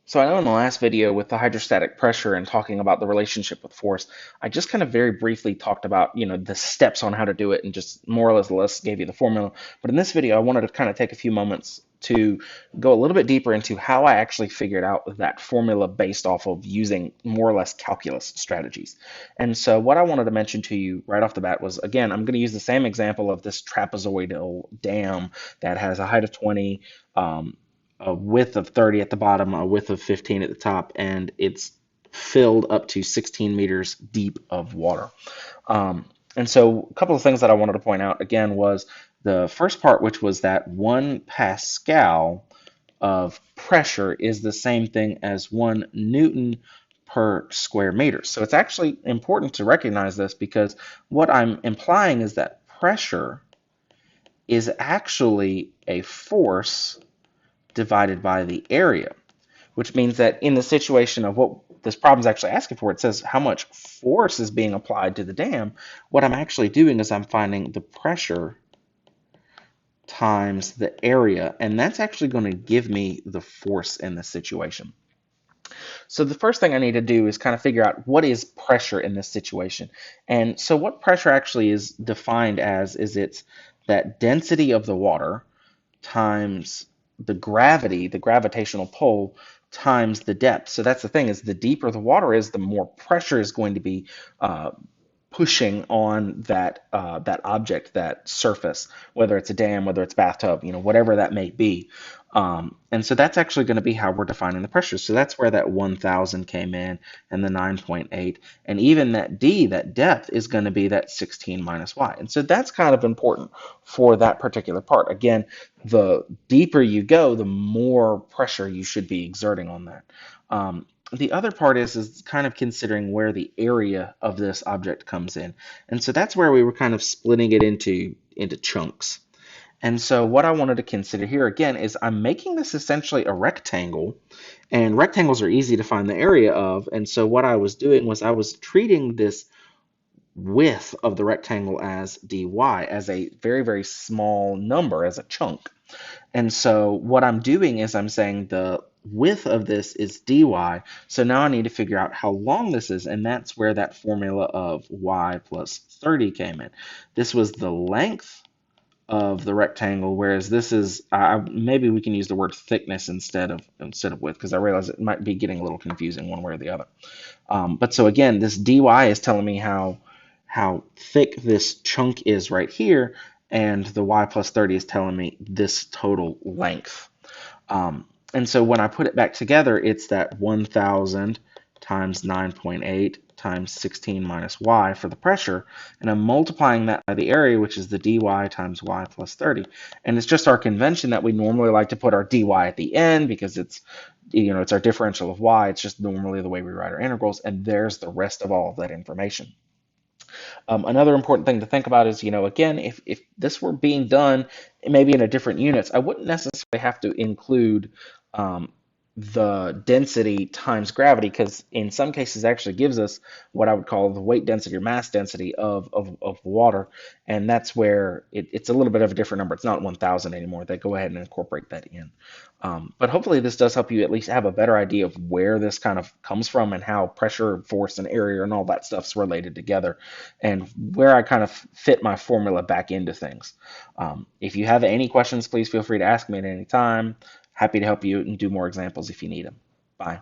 So I know in the last video with the hydrostatic pressure and talking about the relationship with force, I just kind of very briefly talked about, the steps on how to do it and just more or less gave you the formula. But in this video, I wanted to kind of take a few moments to go a little bit deeper into how I actually figured out that formula based off of using more or less calculus strategies. And so what I wanted to mention to you right off the bat was, again, I'm going to use the same example of this trapezoidal dam that has a height of 20, a width of 30 at the bottom, a width of 15 at the top, and it's filled up to 16 meters deep of water. And so a couple of things that I wanted to point out again was the first part, which was that 1 pascal of pressure is the same thing as 1 Newton per square meter. So it's actually important to recognize this because what I'm implying is that pressure is actually a force divided by the area, which means that in the situation of what this problem is actually asking for, it says how much force is being applied to the dam. What I'm actually doing is I'm finding the pressure times the area, and that's actually going to give me the force in this situation. So the first thing I need to do is kind of figure out what is pressure in this situation. And so what pressure actually is defined as is it's that density of the water times the gravity, the gravitational pull, times the depth. So that's the thing is the deeper the water is, the more pressure is going to be pushing on that object, that surface, whether it's a dam, whether it's bathtub, whatever that may be. And so that's actually going to be how we're defining the pressure. So that's where that 1,000 came in and the 9.8. And even that D, that depth, is going to be that 16 minus Y. And so that's kind of important for that particular part. Again, the deeper you go, the more pressure you should be exerting on that. The other part is kind of considering where the area of this object comes in. And so that's where we were kind of splitting it into chunks. And so what I wanted to consider here again is I'm making this essentially a rectangle, and rectangles are easy to find the area of. And so what I was doing was I was treating this width of the rectangle as dy, as a very, very small number, as a chunk. And so what I'm doing is I'm saying the width of this is dy. So now I need to figure out how long this is, and that's where that formula of y plus 30 came in. This was the length of the rectangle, whereas this is maybe we can use the word thickness instead of width, because I realize it might be getting a little confusing one way or the other. But so again, this dy is telling me how thick this chunk is right here, and the y plus 30 is telling me this total length. And so when I put it back together, it's that 1,000 times 9.8 times 16 minus y for the pressure, and I'm multiplying that by the area, which is the dy times y plus 30. And it's just our convention that we normally like to put our dy at the end because it's our differential of y. It's just normally the way we write our integrals, and there's the rest of all of that information. Another important thing to think about is, again, if this were being done maybe in a different units, I wouldn't necessarily have to include the density times gravity, because in some cases it actually gives us what I would call the weight density or mass density of water, and that's where it's a little bit of a different number. It's not 1,000 anymore. They go ahead and incorporate that in. But hopefully this does help you at least have a better idea of where this kind of comes from and how pressure, force, and area and all that stuff's related together, and where I kind of fit my formula back into things. If you have any questions, please feel free to ask me at any time. Happy to help you and do more examples if you need them. Bye.